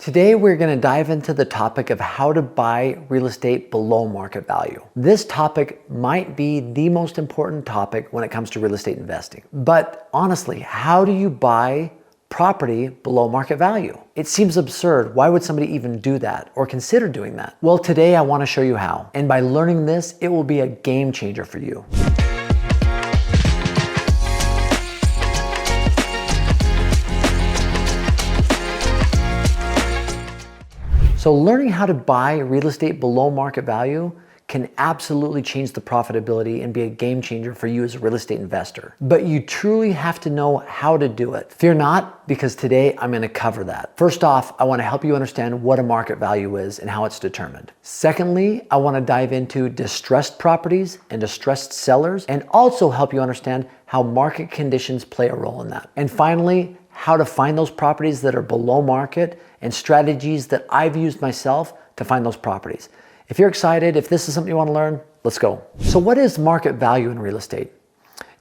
Today, we're going to dive into the topic of how to buy real estate below market value. This topic might be the most important topic when it comes to real estate investing. But honestly, how do you buy property below market value? It seems absurd. Why would somebody even do that or consider doing that? Well, today I want to show you how. And by learning this, it will be a game changer for you. So learning how to buy real estate below market value can absolutely change the profitability and be a game changer for you as a real estate investor. But you truly have to know how to do it. Fear not, because today I'm going to cover that. First off, I want to help you understand what a market value is and how it's determined. Secondly, I want to dive into distressed properties and distressed sellers, and also help you understand how market conditions play a role in that. And finally, how to find those properties that are below market and strategies that I've used myself to find those properties. If you're excited, if this is something you want to learn, let's go. So what is market value in real estate?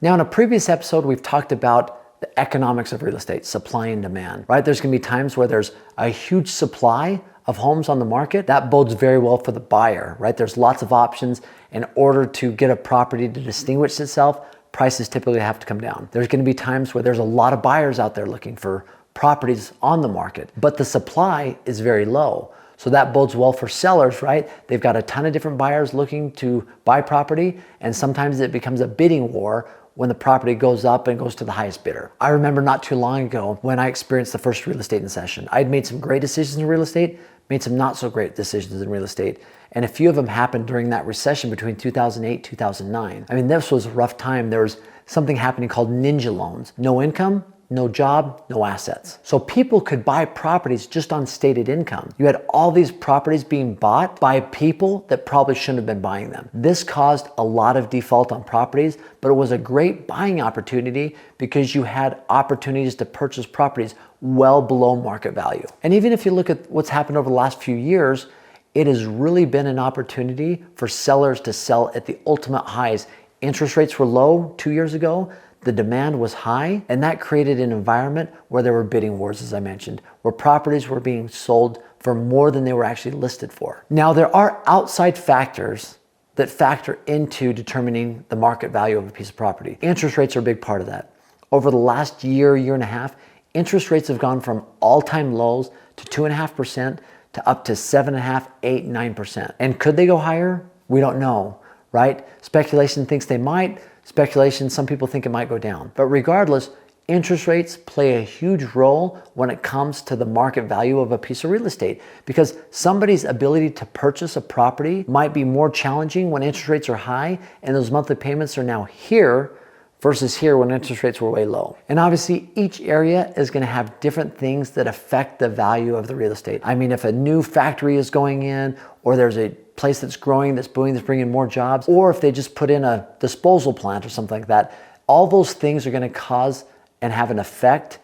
Now, in a previous episode, we've talked about the economics of real estate, supply and demand, right? There's going to be times where there's a huge supply of homes on the market. That bodes very well for the buyer, right? There's lots of options. In order to get a property to distinguish itself, prices typically have to come down. There's going to be times where there's a lot of buyers out there looking for properties on the market, but the supply is very low. So that bodes well for sellers, right? They've got a ton of different buyers looking to buy property, and sometimes it becomes a bidding war when the property goes up and goes to the highest bidder. I remember not too long ago when I experienced the first real estate recession. I'd made some great decisions in real estate, made some not so great decisions in real estate. And a few of them happened during that recession between 2008, 2009. I mean, this was a rough time. There was something happening called ninja loans. No income, no job, no assets. So people could buy properties just on stated income. You had all these properties being bought by people that probably shouldn't have been buying them. This caused a lot of default on properties, but it was a great buying opportunity because you had opportunities to purchase properties well below market value. And even if you look at what's happened over the last few years, it has really been an opportunity for sellers to sell at the ultimate highs. Interest rates were low 2 years ago. The demand was high, and that created an environment where there were bidding wars, as I mentioned, where properties were being sold for more than they were actually listed for. Now, there are outside factors that factor into determining the market value of a piece of property. Interest rates are a big part of that. Over the last year, year and a half, interest rates have gone from all-time lows to 2.5% to up to 7.5%, 8%, 9%. And could they go higher? We don't know, right? Speculation thinks they might. Speculation, some people think it might go down. But regardless, interest rates play a huge role when it comes to the market value of a piece of real estate, because somebody's ability to purchase a property might be more challenging when interest rates are high and those monthly payments are now here versus here when interest rates were way low. And obviously each area is going to have different things that affect the value of the real estate. I mean, if a new factory is going in, or there's a place that's growing, that's booming, that's bringing more jobs, or if they just put in a disposal plant or something like that, all those things are going to cause and have an effect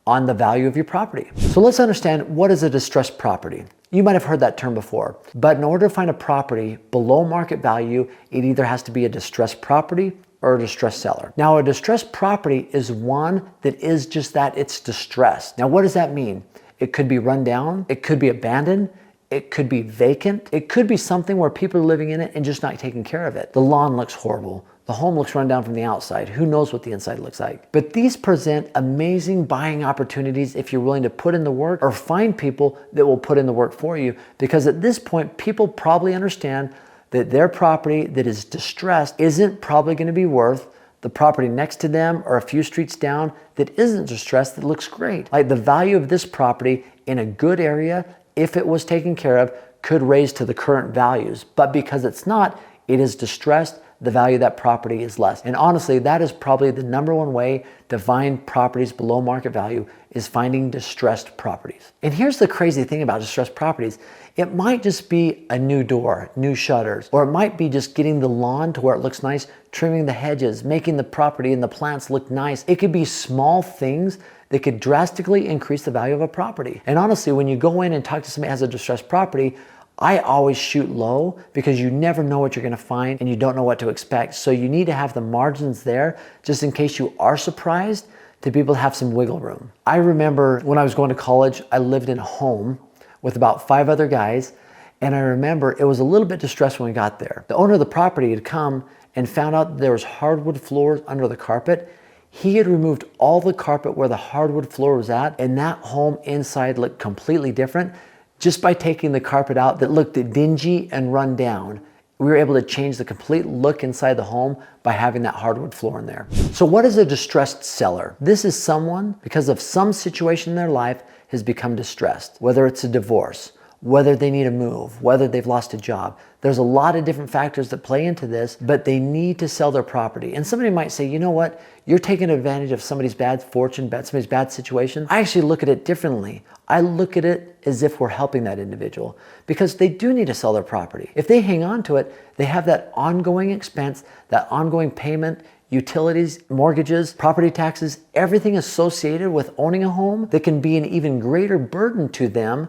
on the value of your property. So let's understand, what is a distressed property? You might have heard that term before, but in order to find a property below market value, it either has to be a distressed property or a distressed seller. Now, a distressed property is one that is just that, it's distressed. Now, what does that mean? It could be run down, it could be abandoned, it could be vacant, it could be something where people are living in it and just not taking care of it. The lawn looks horrible. The home looks run down from the outside. Who knows what the inside looks like? But these present amazing buying opportunities if you're willing to put in the work or find people that will put in the work for you, because at this point, people probably understand that their property that is distressed isn't probably going to be worth the property next to them or a few streets down that isn't distressed, that looks great. Like, the value of this property in a good area, if it was taken care of, could raise to the current values. But because it's not, it is distressed, the value of that property is less. And honestly, that is probably the number one way to find properties below market value, is finding distressed properties. And here's the crazy thing about distressed properties. It might just be a new door, new shutters, or it might be just getting the lawn to where it looks nice, trimming the hedges, making the property and the plants look nice. It could be small things that could drastically increase the value of a property. And honestly, when you go in and talk to somebody who has a distressed property, I always shoot low, because you never know what you're going to find and you don't know what to expect. So you need to have the margins there just in case you are surprised, to be able to have some wiggle room. I remember when I was going to college, I lived in a home with about 5 other guys. And I remember it was a little bit distressed when we got there. The owner of the property had come and found out there was hardwood floors under the carpet. He had removed all the carpet where the hardwood floor was at, and that home inside looked completely different just by taking the carpet out that looked dingy and run down. We were able to change the complete look inside the home by having that hardwood floor in there. So what is a distressed seller? This is someone, because of some situation in their life, has become distressed, whether it's a divorce, whether they need a move, whether they've lost a job. There's a lot of different factors that play into this, but they need to sell their property. And somebody might say, you know what? You're taking advantage of somebody's bad fortune, somebody's bad situation. I actually look at it differently. I look at it as if we're helping that individual because they do need to sell their property. If they hang on to it, they have that ongoing expense, that ongoing payment, utilities, mortgages, property taxes, everything associated with owning a home that can be an even greater burden to them.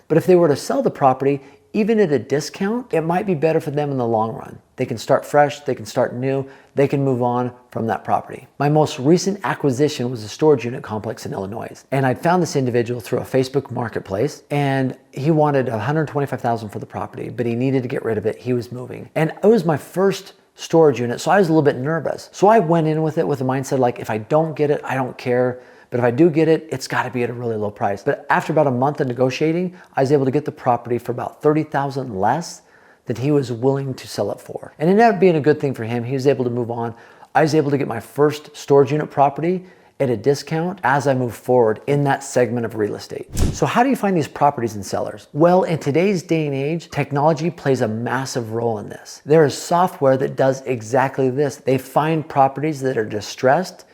But if they were to sell the property, even at a discount, it might be better for them in the long run. They can start fresh, they can start new, they can move on from that property. My most recent acquisition was a storage unit complex in Illinois. And I found this individual through a Facebook marketplace, and he wanted $125,000 for the property, but he needed to get rid of it. He was moving. And it was my first storage unit, so I was a little bit nervous. So I went in with it with a mindset like, if I don't get it, I don't care. But if I do get it, it's got to be at a really low price. But after about a month of negotiating, I was able to get the property for about $30,000 less than he was willing to sell it for. And it ended up being a good thing for him. He was able to move on. I was able to get my first storage unit property at a discount as I move forward in that segment of real estate. So how do you find these properties and sellers? Well, in today's day and age, technology plays a massive role in this. There is software that does exactly this. They find properties that are distressed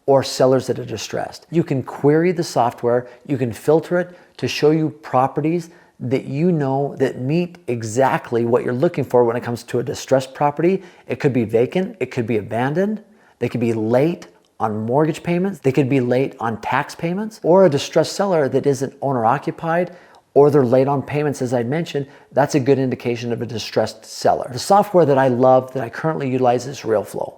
or sellers that are distressed. You can query the software, you can filter it to show you properties that you know that meet exactly what you're looking for when it comes to a distressed property. It could be vacant, it could be abandoned, they could be late on mortgage payments, they could be late on tax payments, or a distressed seller that isn't owner occupied, or they're late on payments, as I mentioned. That's a good indication of a distressed seller. The software that I love, that I currently utilize, is RealFlow.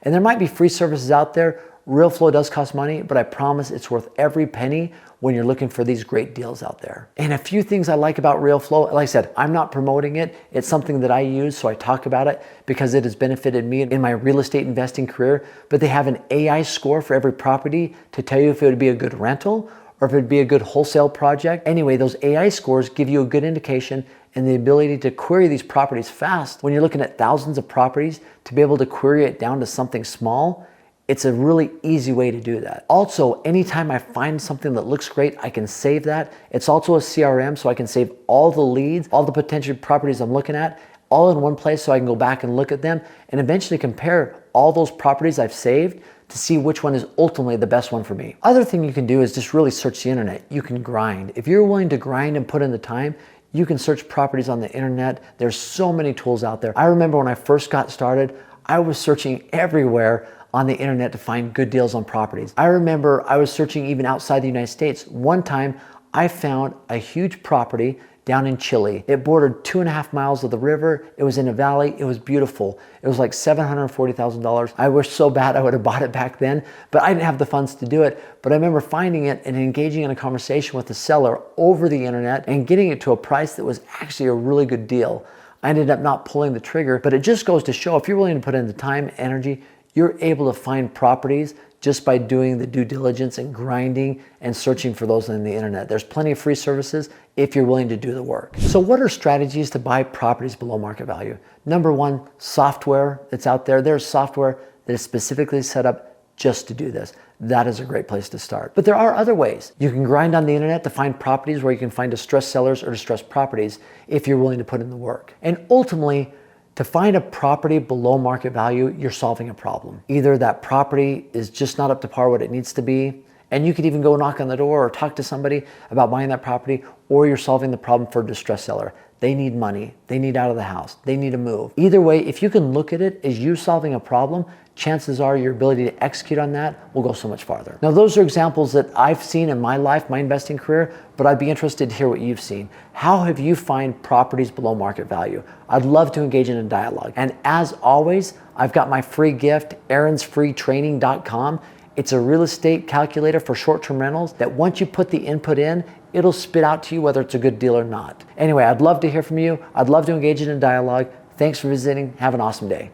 And there might be free services out there. RealFlow does cost money, but I promise it's worth every penny when you're looking for these great deals out there. And a few things I like about RealFlow, like I said, I'm not promoting it. It's something that I use, so I talk about it because it has benefited me in my real estate investing career. But they have an AI score for every property to tell you if it would be a good rental or if it would be a good wholesale project. Anyway, those AI scores give you a good indication and the ability to query these properties fast. When you're looking at thousands of properties, to be able to query it down to something small, it's a really easy way to do that. Also, anytime I find something that looks great, I can save that. It's also a CRM, so I can save all the leads, all the potential properties I'm looking at, all in one place so I can go back and look at them and eventually compare all those properties I've saved to see which one is ultimately the best one for me. Other thing you can do is just really search the internet. You can grind. If you're willing to grind and put in the time, you can search properties on the internet. There's so many tools out there. I remember when I first got started, I was searching everywhere on the internet to find good deals on properties. I remember I was searching even outside the United States. One time I found a huge property down in Chile. It bordered 2.5 miles of the river. It was in a valley. It was beautiful. It was like $740,000. I wish so bad I would have bought it back then, but I didn't have the funds to do it. But I remember finding it and engaging in a conversation with the seller over the internet and getting it to a price that was actually a really good deal. I ended up not pulling the trigger, but it just goes to show if you're willing to put in the time, energy, you're able to find properties just by doing the due diligence and grinding and searching for those on the internet. There's plenty of free services if you're willing to do the work. So what are strategies to buy properties below market value? Number one, software that's out there. There's software that is specifically set up just to do this. That is a great place to start. But there are other ways. You can grind on the internet to find properties where you can find distressed sellers or distressed properties if you're willing to put in the work. And ultimately, to find a property below market value, you're solving a problem. Either that property is just not up to par what it needs to be, and you could even go knock on the door or talk to somebody about buying that property, or you're solving the problem for a distressed seller. They need money, they need out of the house, they need to move. Either way, if you can look at it as you solving a problem, chances are your ability to execute on that will go so much farther. Now, those are examples that I've seen in my life, my investing career, but I'd be interested to hear what you've seen. How have you found properties below market value? I'd love to engage in a dialogue. And as always, I've got my free gift, aaronsfreetraining.com. It's a real estate calculator for short-term rentals that once you put the input in, it'll spit out to you whether it's a good deal or not. Anyway, I'd love to hear from you. I'd love to engage in a dialogue. Thanks for visiting. Have an awesome day.